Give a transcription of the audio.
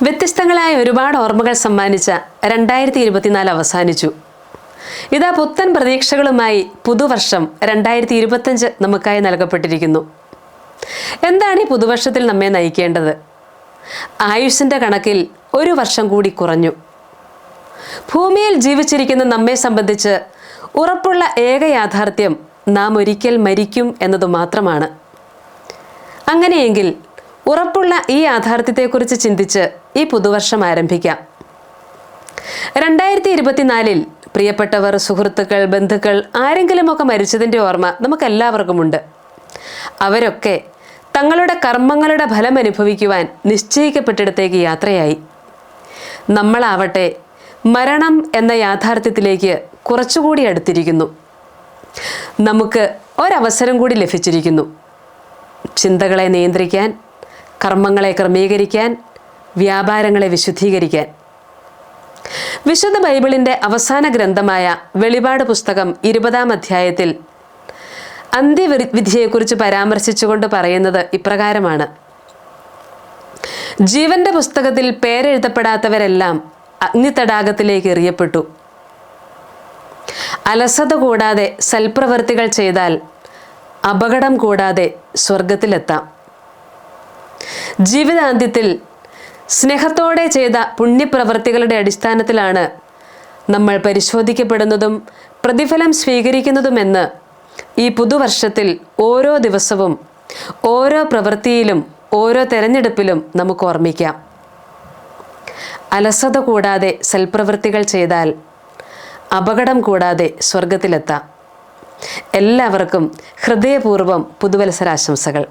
വ്യത്യസ്തങ്ങളായ ഒരുപാട് ഓർമ്മകൾ സമ്മാനിച്ച 2024 അവസാനിച്ചു. ഇതാ പുത്തൻ പ്രതീക്ഷകളുമായി പുതുവർഷം 2025 നമുക്കായി നൽകപ്പെട്ടിരിക്കുന്നു. എന്താണ് ഈ പുതുവർഷത്തിൽ നമ്മെ നയിക്കേണ്ടത്? ആയുസ്സിൻ്റെ കണക്കിൽ ഒരു വർഷം കൂടി കുറഞ്ഞു. ഭൂമിയിൽ ജീവിച്ചിരിക്കുന്ന നമ്മെ സംബന്ധിച്ച് ഉറപ്പുള്ള ഏക യാഥാർത്ഥ്യം നാം ഒരിക്കൽ മരിക്കും എന്നതു മാത്രമാണ്. അങ്ങനെയെങ്കിൽ ഉറപ്പുള്ള ഈ യാഥാർത്ഥ്യത്തെക്കുറിച്ച് ചിന്തിച്ച് ഈ പുതുവർഷം ആരംഭിക്കാം. 2024 പ്രിയപ്പെട്ടവർ, സുഹൃത്തുക്കൾ, ബന്ധുക്കൾ ആരെങ്കിലുമൊക്കെ മരിച്ചതിൻ്റെ ഓർമ്മ നമുക്കെല്ലാവർക്കുമുണ്ട്. അവരൊക്കെ തങ്ങളുടെ കർമ്മങ്ങളുടെ ഫലം അനുഭവിക്കുവാൻ നിശ്ചയിക്കപ്പെട്ടിടത്തേക്ക് യാത്രയായി. നമ്മളാവട്ടെ മരണം എന്ന യാഥാർത്ഥ്യത്തിലേക്ക് കുറച്ചുകൂടി അടുത്തിരിക്കുന്നു. നമുക്ക് ഒരവസരം കൂടി ലഭിച്ചിരിക്കുന്നു. ചിന്തകളെ നിയന്ത്രിക്കാൻ, കർമ്മങ്ങളെ ക്രമീകരിക്കാൻ, വ്യാപാരങ്ങളെ വിശുദ്ധീകരിക്കാൻ. വിശുദ്ധ ബൈബിളിൻ്റെ അവസാന ഗ്രന്ഥമായ വെളിപാട് പുസ്തകം 20-ാം അധ്യായത്തിൽ അന്ത്യവിധിയെക്കുറിച്ച് പരാമർശിച്ചുകൊണ്ട് പറയുന്നത് ഇപ്രകാരമാണ്: ജീവന്റെ പുസ്തകത്തിൽ പേരെഴുതപ്പെടാത്തവരെല്ലാം അഗ്നിതടാകത്തിലേക്ക് എറിയപ്പെട്ടു. അലസത കൂടാതെ സൽപ്രവർത്തികൾ ചെയ്താൽ അപകടം കൂടാതെ സ്വർഗത്തിലെത്താം. ജീവിതാന്ത്യത്തിൽ സ്നേഹത്തോടെ ചെയ്ത പുണ്യപ്രവർത്തികളുടെ അടിസ്ഥാനത്തിലാണ് നമ്മൾ പരിശോധിക്കപ്പെടുന്നതും പ്രതിഫലം സ്വീകരിക്കുന്നതുമെന്ന് ഈ പുതുവർഷത്തിൽ ഓരോ ദിവസവും, ഓരോ പ്രവൃത്തിയിലും, ഓരോ തെരഞ്ഞെടുപ്പിലും നമുക്ക് ഓർമ്മിക്കാം. അലസത കൂടാതെ സൽപ്രവൃത്തികൾ ചെയ്താൽ അപകടം കൂടാതെ സ്വർഗത്തിലെത്താം. എല്ലാവർക്കും ഹൃദയപൂർവ്വം പുതുവത്സരാശംസകൾ.